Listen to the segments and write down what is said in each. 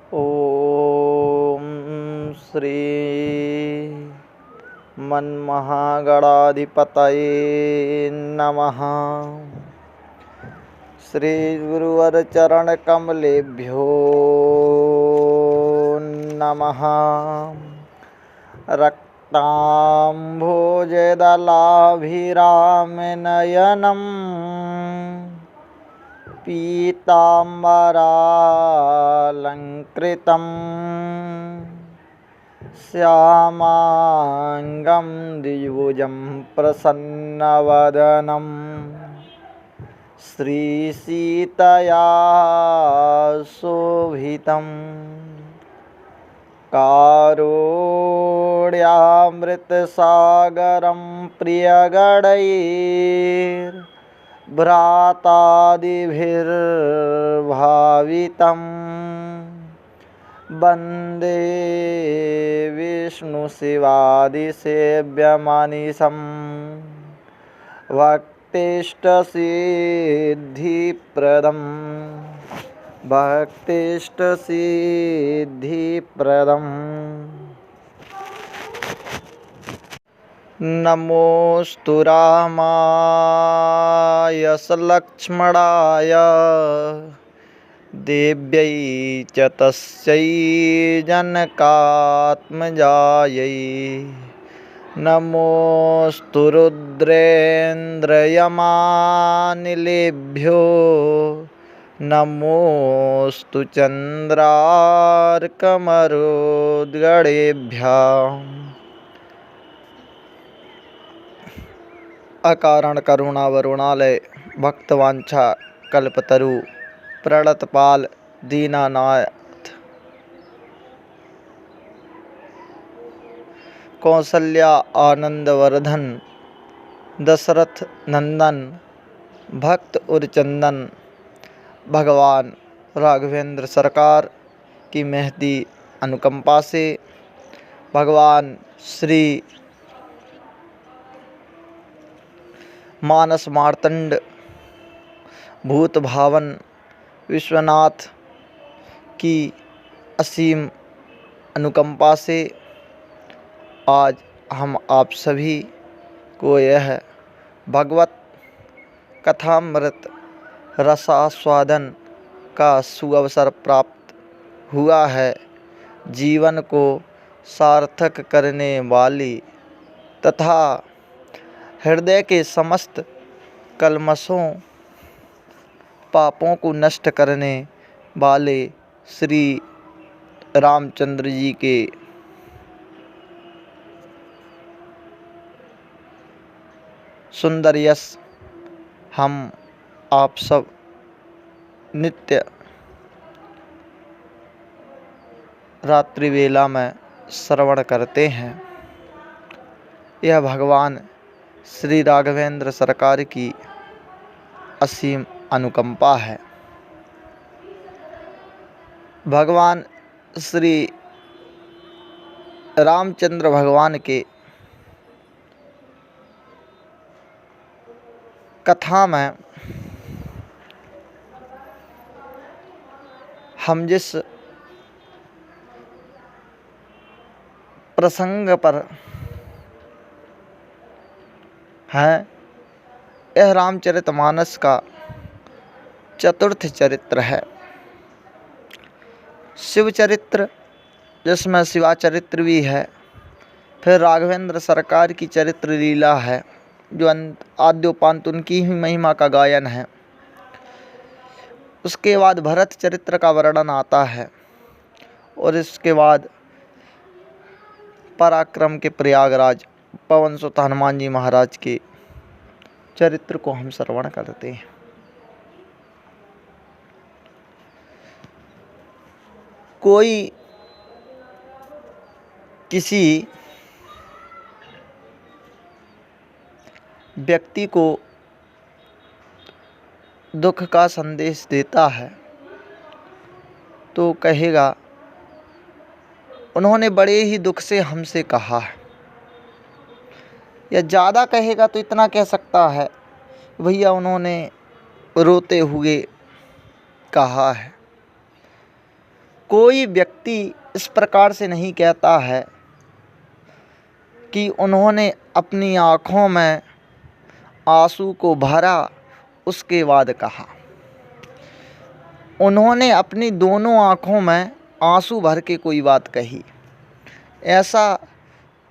ओम श्री मन्महागणाधिपतये नमः। श्री गुरुवर चरण कमलेभ्यो नमः। रक्ताम्भोजदलाभिरामनयनं पीताम्बरालंकृतं श्यामांगं द्विभुजं प्रसन्नवदनं श्रीसीतया शोभितं कारुण्यामृतसागरं प्रियगणैर्भ्रातादिभिर्भावितं वन्दे विष्णुशिवादिसेव्यमनिशं भक्तिष्टसिद्धिप्रदम्। नमोऽस्तु रामाय लक्ष्मणाय देव्यै च तस्यै जनकात्मजायै। नमोऽस्तु रुद्रेन्द्रयमानिलेभ्यो नमोऽस्तु चन्द्रार्कमरुद्गणेभ्यः। अकारण करुणा वरुणालय भक्तवांछा कल्पतरु प्रणतपाल दीनानाथ कौसल्या आनंदवर्धन दशरथ नंदन भक्त उरचंदन भगवान राघवेंद्र सरकार की महती अनुकंपा से भगवान श्री मानस मार्तंड भूत भावन विश्वनाथ की असीम अनुकंपा से आज हम आप सभी को यह भगवत कथामृत रसास्वादन का सुअवसर प्राप्त हुआ है। जीवन को सार्थक करने वाली तथा हृदय के समस्त कल्मशों पापों को नष्ट करने वाले श्री रामचंद्र जी के सुंदर यश हम आप सब नित्य रात्रि वेला में श्रवण करते हैं। यह भगवान श्री राघवेंद्र सरकार की असीम अनुकंपा है। भगवान श्री रामचंद्र भगवान के कथा में हम जिस प्रसंग पर हैं, यह रामचरितमानस का चतुर्थ चरित्र है। शिव चरित्र जिसमें शिवाचरित्र भी है, फिर राघवेंद्र सरकार की चरित्र लीला है जो आद्योपांत उनकी ही महिमा का गायन है। उसके बाद भरत चरित्र का वर्णन आता है और इसके बाद पराक्रम के प्रयागराज पवन सुत हनुमान जी महाराज के चरित्र को हम श्रवण करते हैं। कोई किसी व्यक्ति को दुख का संदेश देता है तो कहेगा उन्होंने बड़े ही दुख से हमसे कहा है, या ज़्यादा कहेगा तो इतना कह सकता है भैया उन्होंने रोते हुए कहा है। कोई व्यक्ति इस प्रकार से नहीं कहता है कि उन्होंने अपनी आँखों में आंसू को भरा उसके बाद कहा। उन्होंने अपनी दोनों आँखों में आंसू भर के कोई बात कही। ऐसा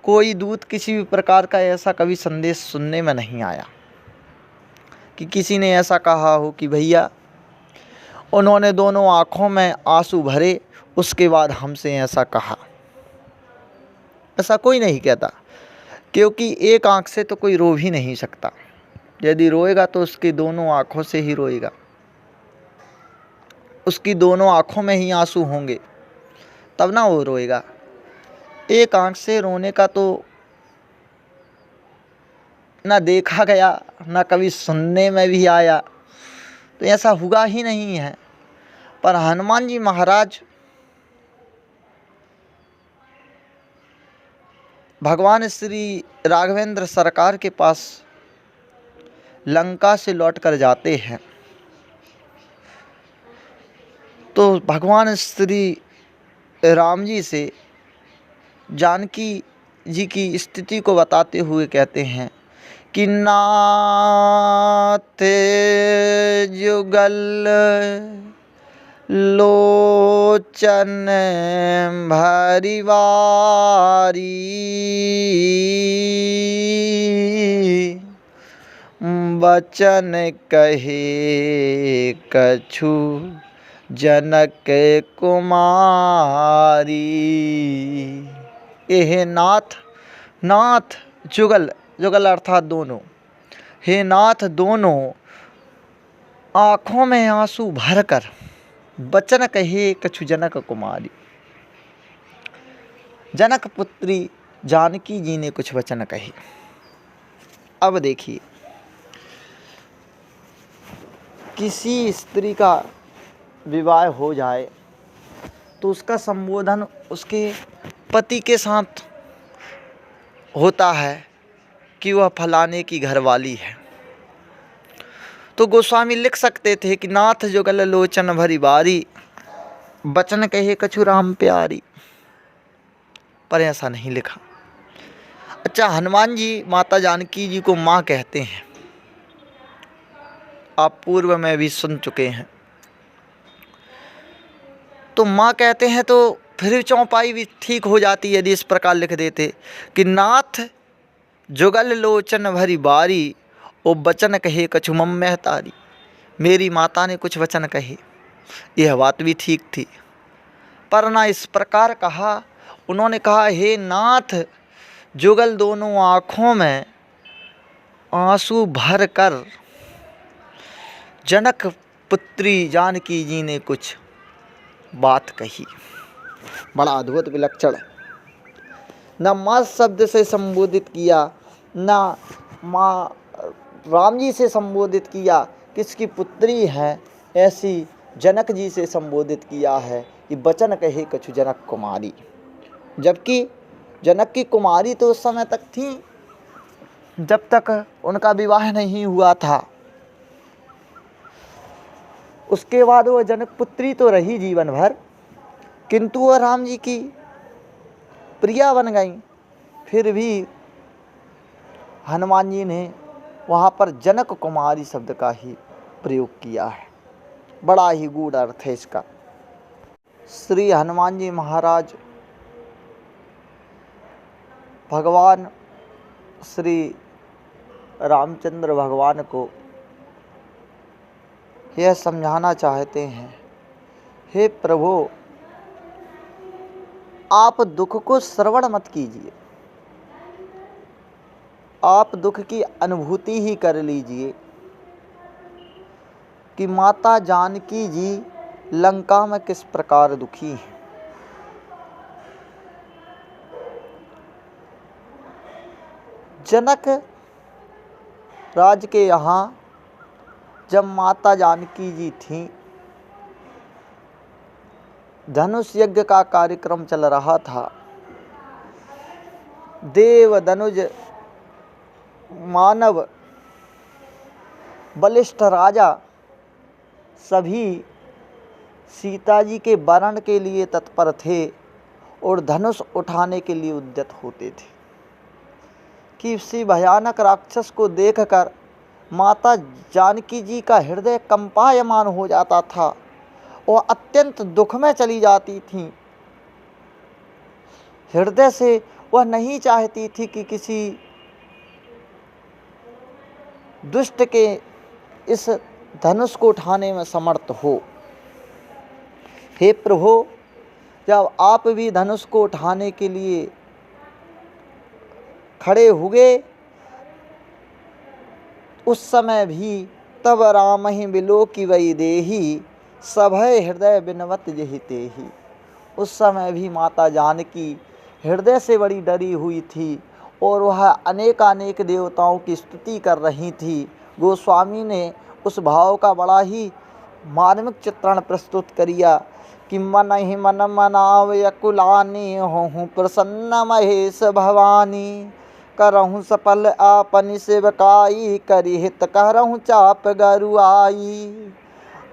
कोई दूत किसी भी प्रकार का ऐसा कभी संदेश सुनने में नहीं आया कि किसी ने ऐसा कहा हो कि भैया उन्होंने दोनों आँखों में आंसू भरे उसके बाद हमसे ऐसा कहा। ऐसा कोई नहीं कहता, क्योंकि एक आँख से तो कोई रो भी नहीं सकता। यदि रोएगा तो उसकी दोनों आँखों से ही रोएगा, उसकी दोनों आँखों में ही आंसू होंगे तब ना वो रोएगा। एक आँख से रोने का तो ना देखा गया, ना कभी सुनने में भी आया, तो ऐसा हुआ ही नहीं है। पर हनुमान जी महाराज भगवान श्री राघवेंद्र सरकार के पास लंका से लौट कर जाते हैं तो भगवान श्री राम जी से जानकी जी की स्थिति को बताते हुए कहते हैं कि नाथ जुगल लोचन भरी बारी, बचन कहे कछु जनक कुमारी। हे नाथ, नाथ जुगल, जुगल अर्थात दोनों, हे नाथ दोनों आँखों में आंसू भरकर बचन कहे कछु जनक कुमारी। जनक पुत्री जानकी जी ने कुछ वचन कहे। अब देखिए, किसी स्त्री का विवाह हो जाए तो उसका संबोधन उसके पति के साथ होता है कि वह फलाने की घरवाली है। तो गोस्वामी लिख सकते थे कि नाथ जुगल लोचन भरी बारी, बचन कहे कछु राम प्यारी, पर ऐसा नहीं लिखा। अच्छा, हनुमान जी माता जानकी जी को माँ कहते हैं, आप पूर्व में भी सुन चुके हैं। तो माँ कहते हैं तो फिर चौपाई भी ठीक हो जाती यदि इस प्रकार लिख देते कि नाथ जुगल लोचन भरी बारी, ओ बचन कहे कछु मम महतारी। मेरी माता ने कुछ वचन कहे, यह बात भी ठीक थी, पर ना इस प्रकार कहा। उन्होंने कहा, हे नाथ जुगल दोनों आँखों में आंसू भर कर जनक पुत्री जानकी जी ने कुछ बात कही। बड़ा अद्भुत विलक्षण, न माँ शब्द से संबोधित किया, न माँ राम जी से संबोधित किया, किसकी पुत्री है ऐसी जनक जी से संबोधित किया है कि बचन कहे कछु जनक कुमारी। जबकि जनक की कुमारी तो उस समय तक थी जब तक उनका विवाह नहीं हुआ था। उसके बाद वो जनक पुत्री तो रही जीवन भर, किंतु वह राम जी की प्रिया बन गई। फिर भी हनुमान जी ने वहाँ पर जनक कुमारी शब्द का ही प्रयोग किया है। बड़ा ही गूढ़ अर्थ है इसका। श्री हनुमान जी महाराज भगवान श्री रामचंद्र भगवान को यह समझाना चाहते हैं, हे प्रभु आप दुख को श्रवण मत कीजिए, आप दुख की अनुभूति ही कर लीजिए कि माता जानकी जी लंका में किस प्रकार दुखी हैं। जनक राज के यहाँ जब माता जानकी जी थीं, धनुष यज्ञ का कार्यक्रम चल रहा था। देव धनुज मानव बलिष्ठ राजा सभी सीता जी के वरण के लिए तत्पर थे और धनुष उठाने के लिए उद्यत होते थे कि इसी भयानक राक्षस को देखकर माता जानकी जी का हृदय कंपायमान हो जाता था और अत्यंत दुख में चली जाती थीं। हृदय से वह नहीं चाहती थी कि किसी दुष्ट के इस धनुष को उठाने में समर्थ हो। हे प्रभु, जब आप भी धनुष को उठाने के लिए खड़े हुए उस समय भी तब राम ही बिलोकी वही देही सभय हृदय बिनवत जहिते ही। उस समय भी माता जानकी हृदय से बड़ी डरी हुई थी और वह अनेकानेक देवताओं की स्तुति कर रही थी। गोस्वामी ने उस भाव का बड़ा ही मार्मिक चित्रण प्रस्तुत करिया कि मन ही मन मनाव यकुलानी होहूँ प्रसन्न महेश भवानी करहूँ सफल आपनि सेवकाई करी हित करहूँ चाप गरुआई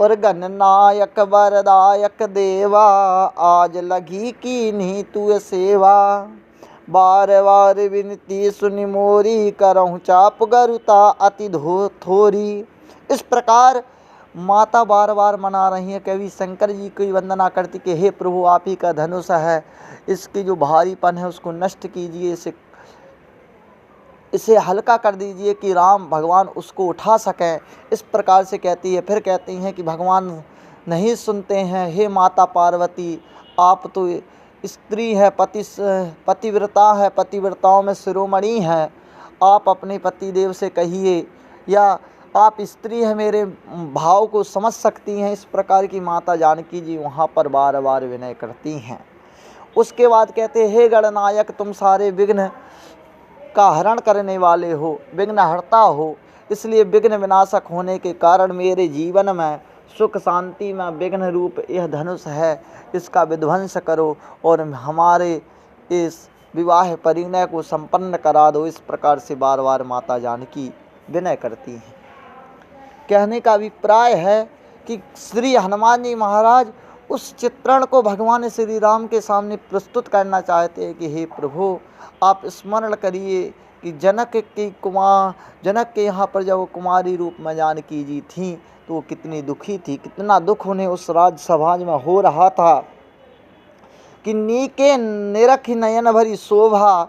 और गणनायक वरदायक देवा आज लगी कीन्ही तू सेवा बार बार विनती सुनि मोरी करहूँ चाप गरुता अति थोरी। इस प्रकार माता बार बार मना रही हैं। कवि शंकर जी की वंदना करती कि हे प्रभु, आप ही का धनुष है, इसकी जो भारीपन है उसको नष्ट कीजिए, इसे हल्का कर दीजिए कि राम भगवान उसको उठा सकें। इस प्रकार से कहती है। फिर कहती हैं कि भगवान नहीं सुनते हैं। हे माता पार्वती, आप तो स्त्री है, पतिव्रता है, पतिव्रताओं में शिरोमणि हैं। आप अपने पतिदेव से कहिए, या आप स्त्री हैं, मेरे भाव को समझ सकती हैं। इस प्रकार की माता जानकी जी वहाँ पर बार बार विनय करती हैं। उसके बाद कहते, हे गणनायक, तुम सारे विघ्न का हरण करने वाले हो, विघ्न हरता हो, इसलिए विघ्न विनाशक होने के कारण मेरे जीवन में सुख शांति में विघ्न रूप यह धनुष है, इसका विध्वंस करो और हमारे इस विवाह परिणय को संपन्न करा दो। इस प्रकार से बार बार माता जानकी विनय करती हैं। कहने का अभिप्राय है कि श्री हनुमान जी महाराज उस चित्रण को भगवान श्री राम के सामने प्रस्तुत करना चाहते हैं कि हे प्रभु, आप स्मरण करिए कि जनक के यहाँ पर जब वो कुमारी रूप में जानकी जी थीं तो वो कितनी दुखी थी, कितना दुख उन्हें उस राजसभा में हो रहा था कि नीके निरख नयन भरी शोभा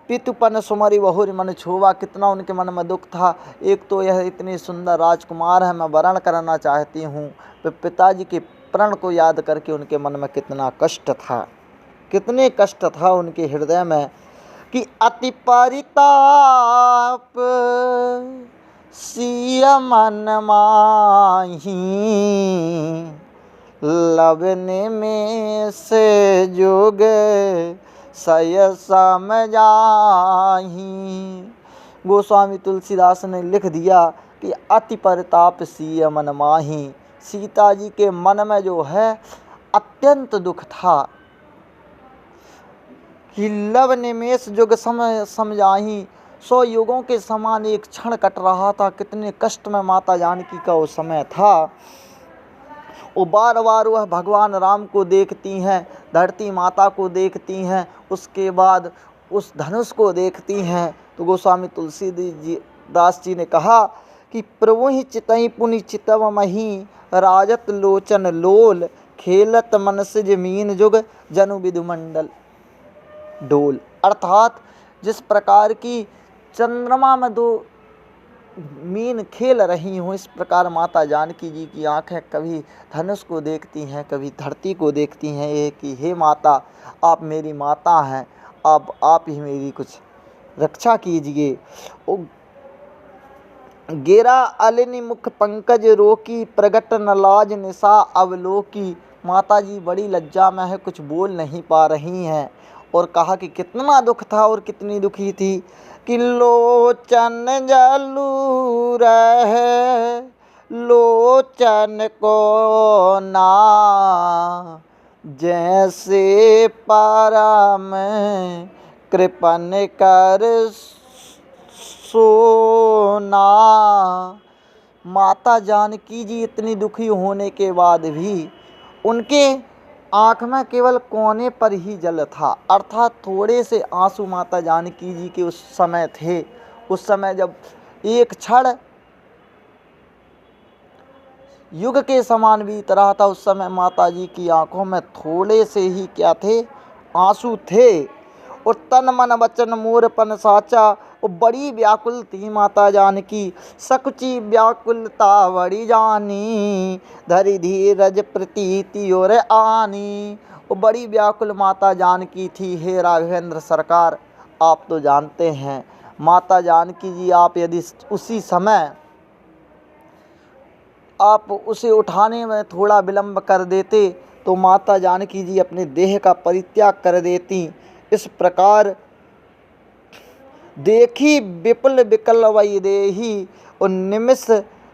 पितुपन सुमरि बहुरी मन छोवा। कितना उनके मन में दुख था। एक तो यह इतने सुंदर राजकुमार है, मैं वरण करना चाहती हूँ, तो पिताजी के प्रण को याद करके उनके मन में कितना कष्ट था, कितने कष्ट था उनके हृदय में कि अति परिताप सिय मन माही लवने में से जोग सय समझाही। गोस्वामी तुलसीदास ने लिख दिया कि अति परिताप सिय मन माही। सीता जी के मन में जो है अत्यंत दुख था कि लव निमेष युग समझाही, 100 युगों के समान एक क्षण कट रहा था। कितने कष्ट में माता जानकी का वो समय था। वो बार बार वह भगवान राम को देखती हैं, धरती माता को देखती हैं, उसके बाद उस धनुष को देखती हैं। तो गोस्वामी तुलसीदास जी ने कहा कि प्रभु ही चितई पुनि चितव मही राजत लोचन लोल खेलत मन से जमीन जुग जनु विधुमंडल डोल। अर्थात जिस प्रकार की चंद्रमा में 2 मीन खेल रही हूँ, इस प्रकार माता जानकी जी की आंखें कभी धनुष को देखती हैं, कभी धरती को देखती हैं। ये कि हे माता, आप मेरी माता हैं, आप ही मेरी कुछ रक्षा कीजिए। गेरा अलिनि मुख पंकज रोकी प्रगट न लाज निशा अवलोकी। माता जी बड़ी लज्जा में है, कुछ बोल नहीं पा रही हैं। और कहा कि कितना दुख था और कितनी दुखी थी कि लोचन जलू रहे लोचन को ना जैसे परम कृपन कर सोना। माता जानकी जी इतनी दुखी होने के बाद भी उनके आँख में केवल कोने पर ही जल था, अर्थात थोड़े से आंसू माता जानकी जी के उस समय थे। उस समय जब एक क्षण युग के समान बीत रहा था, उस समय माता जी की आंखों में थोड़े से ही क्या थे, आंसू थे। और तन मन वचन मोरपन साचा, और बड़ी व्याकुल थी माता जानकी। सकुची व्याकुलता बड़ी जानी, धरि धीरज प्रीति और आनी। और बड़ी व्याकुल माता जानकी थी। हे राघवेंद्र सरकार, आप तो जानते हैं माता जानकी जी, आप यदि उसी समय आप उसे उठाने में थोड़ा विलंब कर देते तो माता जानकी जी अपने देह का परित्याग कर देती। इस प्रकार देखी विपुल विकल वही देही, और निमिष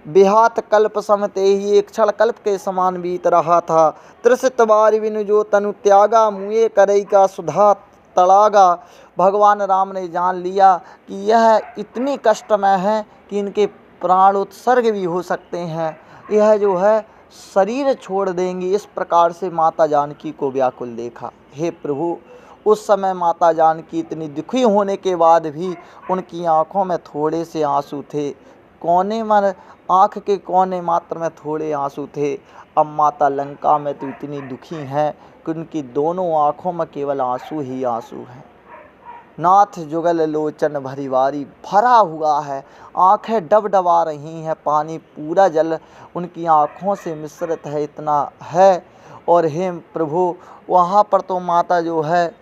विहात कल्प समते ही, एक क्षण कल्प के समान बीत रहा था। त्रिसित बार बिनु जो तनु त्यागा, मुए करई का सुधा तड़ागा। भगवान राम ने जान लिया कि यह इतनी कष्टमय है कि इनके प्राण उत्सर्ग भी हो सकते हैं, यह जो है शरीर छोड़ देंगी। इस प्रकार से माता जानकी को व्याकुल देखा। हे प्रभु, उस समय माता जानकी इतनी दुखी होने के बाद भी उनकी आंखों में थोड़े से आंसू थे, कोने में, आँख के कोने मात्र में थोड़े आंसू थे। अब माता लंका में तो इतनी दुखी हैं कि उनकी दोनों आँखों में केवल आंसू ही आंसू हैं। नाथ जुगल लोचन भरिवारी, भरा हुआ है, आँखें डबडबा रही हैं, पानी पूरा जल उनकी आँखों से मिश्रित है, इतना है। और हे प्रभु, वहाँ पर तो माता जो है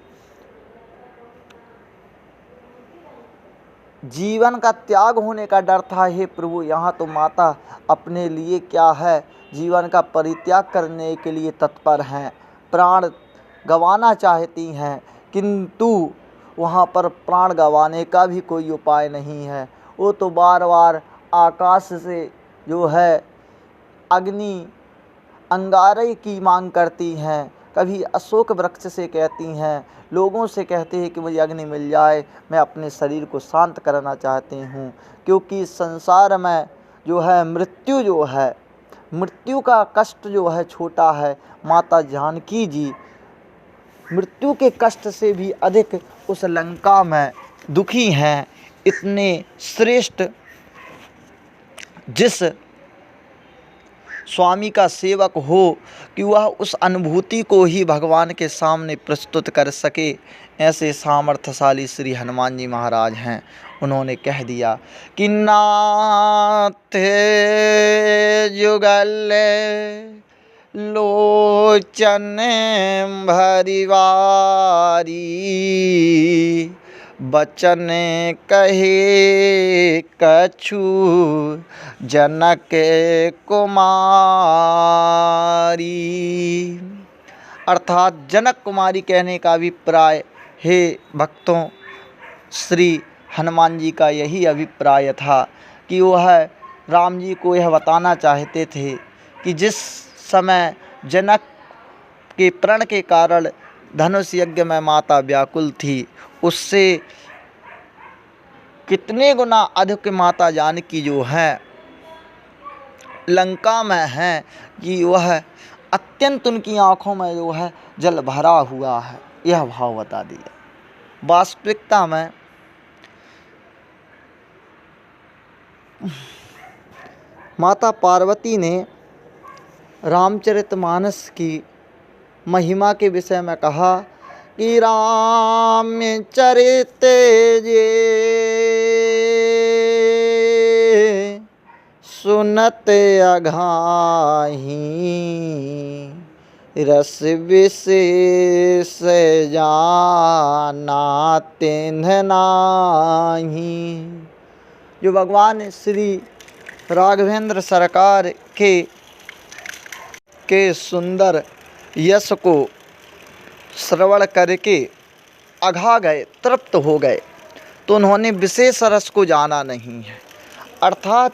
जीवन का त्याग होने का डर था। हे प्रभु, यहाँ तो माता अपने लिए क्या है, जीवन का परित्याग करने के लिए तत्पर हैं, प्राण गंवाना चाहती हैं, किंतु वहाँ पर प्राण गंवाने का भी कोई उपाय नहीं है। वो तो बार बार आकाश से जो है अग्नि अंगारे की मांग करती हैं, कभी अशोक वृक्ष से कहती हैं, लोगों से कहते हैं कि मुझे अग्नि मिल जाए, मैं अपने शरीर को शांत करना चाहती हूँ। क्योंकि इस संसार में जो है मृत्यु जो है, मृत्यु का कष्ट जो है छोटा है। माता जानकी जी मृत्यु के कष्ट से भी अधिक उस लंका में दुखी हैं। इतने श्रेष्ठ जिस स्वामी का सेवक हो कि वह उस अनुभूति को ही भगवान के सामने प्रस्तुत कर सके, ऐसे सामर्थ्यशाली श्री हनुमान जी महाराज हैं। उन्होंने कह दिया कि नाथ जुगल लोचन भरिवारी, बचन कहे कछु जनक कुमारी। अर्थात जनक कुमारी कहने का अभिप्राय, हे भक्तों, श्री हनुमान जी का यही अभिप्राय था कि वह राम जी को यह बताना चाहते थे कि जिस समय जनक के प्रण के कारण धनुष यज्ञ में माता व्याकुल थी, उससे कितने गुना अधिक माता जानकी जो हैं लंका में हैं कि वह अत्यंत उनकी आँखों में जो है जल भरा हुआ है, यह भाव बता दिया। वास्तविकता में माता पार्वती ने रामचरितमानस की महिमा के विषय में कहा कि रामचरित जे सुनत अघाही, रस विशेष जाना तिन्ह नाही। जो भगवान श्री राघवेंद्र सरकार के सुंदर यश को श्रवण करके अघा गए, तृप्त हो गए, तो उन्होंने विशेष रस को जाना नहीं है। अर्थात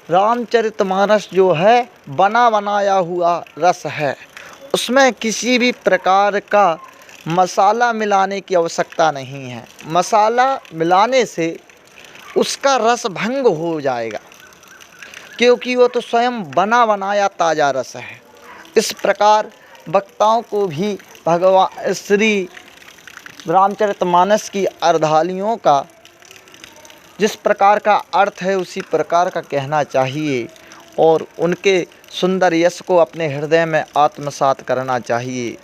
रामचरितमानस जो है बना बनाया हुआ रस है, उसमें किसी भी प्रकार का मसाला मिलाने की आवश्यकता नहीं है। मसाला मिलाने से उसका रस भंग हो जाएगा, क्योंकि वो तो स्वयं बना बनाया ताज़ा रस है। इस प्रकार वक्ताओं को भी भगवान श्री रामचरितमानस की अर्धालियों का जिस प्रकार का अर्थ है उसी प्रकार का कहना चाहिए और उनके सुंदर यश को अपने हृदय में आत्मसात करना चाहिए।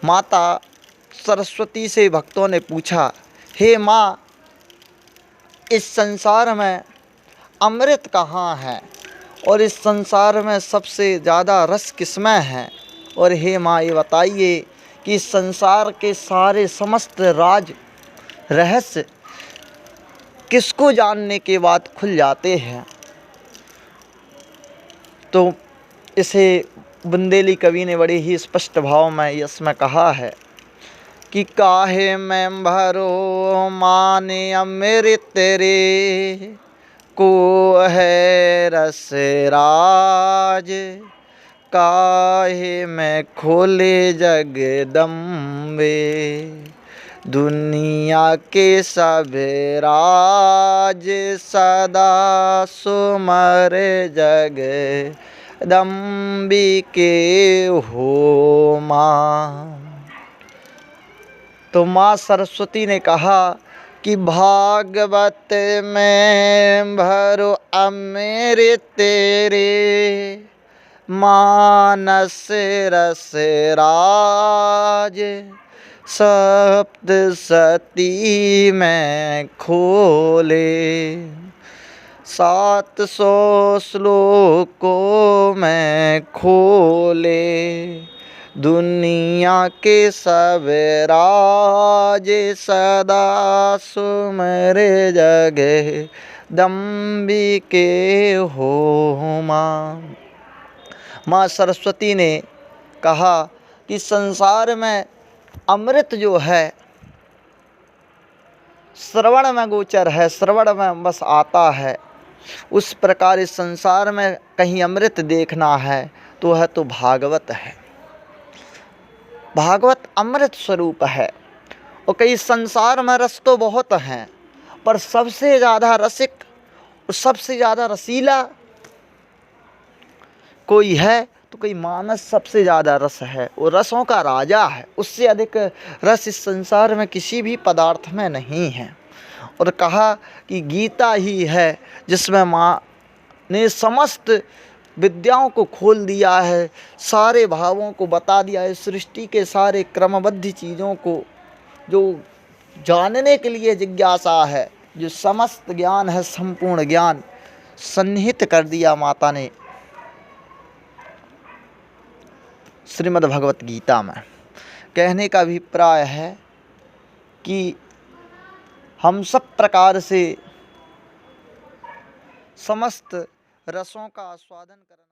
माता सरस्वती से भक्तों ने पूछा, हे माँ, इस संसार में अमृत कहाँ है और इस संसार में सबसे ज़्यादा रस किसमें है? और हे माँ, ये बताइए कि इस संसार के सारे समस्त राज रहस्य किसको जानने के बाद खुल जाते हैं? तो इसे बुंदेली कवि ने बड़े ही स्पष्ट भाव में इसमें कहा है कि काहे में भरो माने अमृत रे, को है रस राज, काहे में खोले जगदम्बे, दुनिया के सब राज सदा सुमर जगदम्बिके हो माँ। तो माँ सरस्वती ने कहा कि भागवत में भरो अमृत रे, मानस रस राज, सप्त सती में खोले, 700 श्लोकों में खोले, दुनिया के सब राज सदा सुमर जगदम्बिके हो माँ। माँ सरस्वती ने कहा कि संसार में अमृत जो है श्रवण में गोचर है, श्रवण में बस आता है। उस प्रकार इस संसार में कहीं अमृत देखना है तो है तो भागवत है। भागवत अमृत स्वरूप है। और कई संसार में रस तो बहुत हैं, पर सबसे ज़्यादा रसिक और सबसे ज़्यादा रसीला कोई है तो कोई मानस सबसे ज़्यादा रस है, वो रसों का राजा है। उससे अधिक रस इस संसार में किसी भी पदार्थ में नहीं है। और कहा कि गीता ही है जिसमें माँ ने समस्त विद्याओं को खोल दिया है, सारे भावों को बता दिया है, सृष्टि के सारे क्रमबद्ध चीज़ों को जो जानने के लिए जिज्ञासा है, जो समस्त ज्ञान है, संपूर्ण ज्ञान सन्निहित कर दिया माता ने श्रीमद् भगवत गीता में। कहने का अभिप्राय है कि हम सब प्रकार से समस्त रसों का आस्वादन करना